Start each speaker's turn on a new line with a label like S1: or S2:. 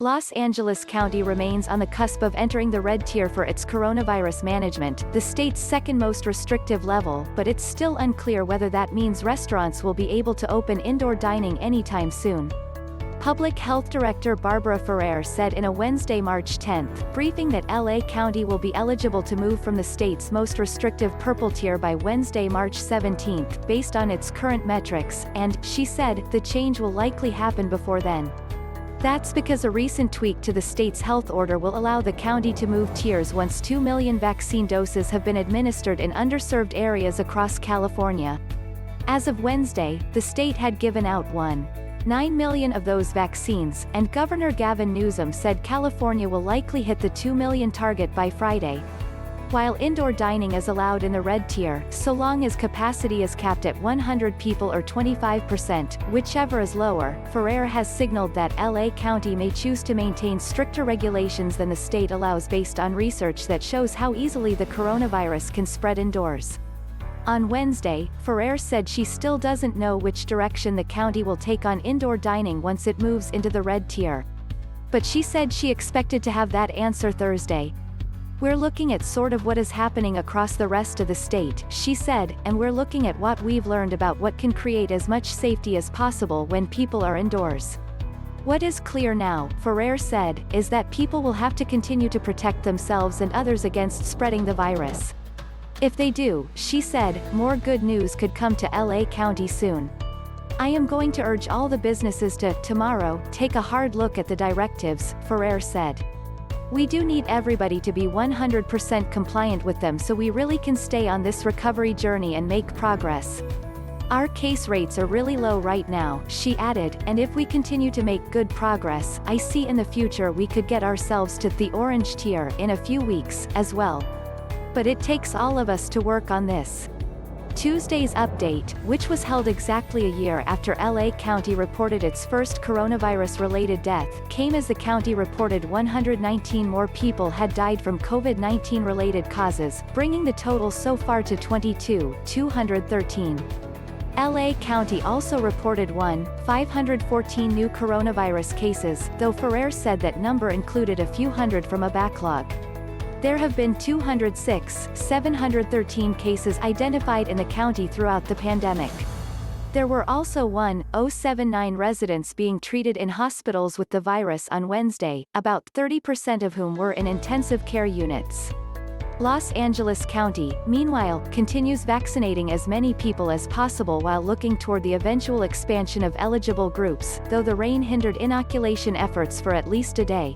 S1: Los Angeles County remains on the cusp of entering the red tier for its coronavirus management, the state's second most restrictive level, but it's still unclear whether that means restaurants will be able to open indoor dining anytime soon. Public Health Director Barbara Ferrer said in a Wednesday, March 10, briefing that LA County will be eligible to move from the state's most restrictive purple tier by Wednesday, March 17, based on its current metrics, and, she said, the change will likely happen before then. That's because a recent tweak to the state's health order will allow the county to move tiers once 2 million vaccine doses have been administered in underserved areas across California. As of Wednesday, the state had given out 1.9 million of those vaccines, and Governor Gavin Newsom said California will likely hit the 2 million target by Friday. While indoor dining is allowed in the red tier, so long as capacity is capped at 100 people or 25%, whichever is lower, Ferrer has signaled that LA County may choose to maintain stricter regulations than the state allows based on research that shows how easily the coronavirus can spread indoors. On Wednesday, Ferrer said she still doesn't know which direction the county will take on indoor dining once it moves into the red tier. But she said she expected to have that answer Thursday. "We're looking at sort of what is happening across the rest of the state," she said, "and we're looking at what we've learned about what can create as much safety as possible when people are indoors. What is clear now," Ferrer said, "is that people will have to continue to protect themselves and others against spreading the virus. If they do," she said, "more good news could come to LA County soon. I am going to urge all the businesses to, tomorrow, take a hard look at the directives," Ferrer said. "We do need everybody to be 100% compliant with them so we really can stay on this recovery journey and make progress. Our case rates are really low right now," she added, "and if we continue to make good progress, I see in the future we could get ourselves to the orange tier in a few weeks, as well. But it takes all of us to work on this." Tuesday's update, which was held exactly a year after LA County reported its first coronavirus-related death, came as the county reported 119 more people had died from COVID-19-related causes, bringing the total so far to 22,213. LA County also reported 514 new coronavirus cases, though Ferrer said that number included a few hundred from a backlog. There have been 206,713 cases identified in the county throughout the pandemic. There were also 1,079 residents being treated in hospitals with the virus on Wednesday, about 30% of whom were in intensive care units. Los Angeles County, meanwhile, continues vaccinating as many people as possible while looking toward the eventual expansion of eligible groups, though the rain hindered inoculation efforts for at least a day.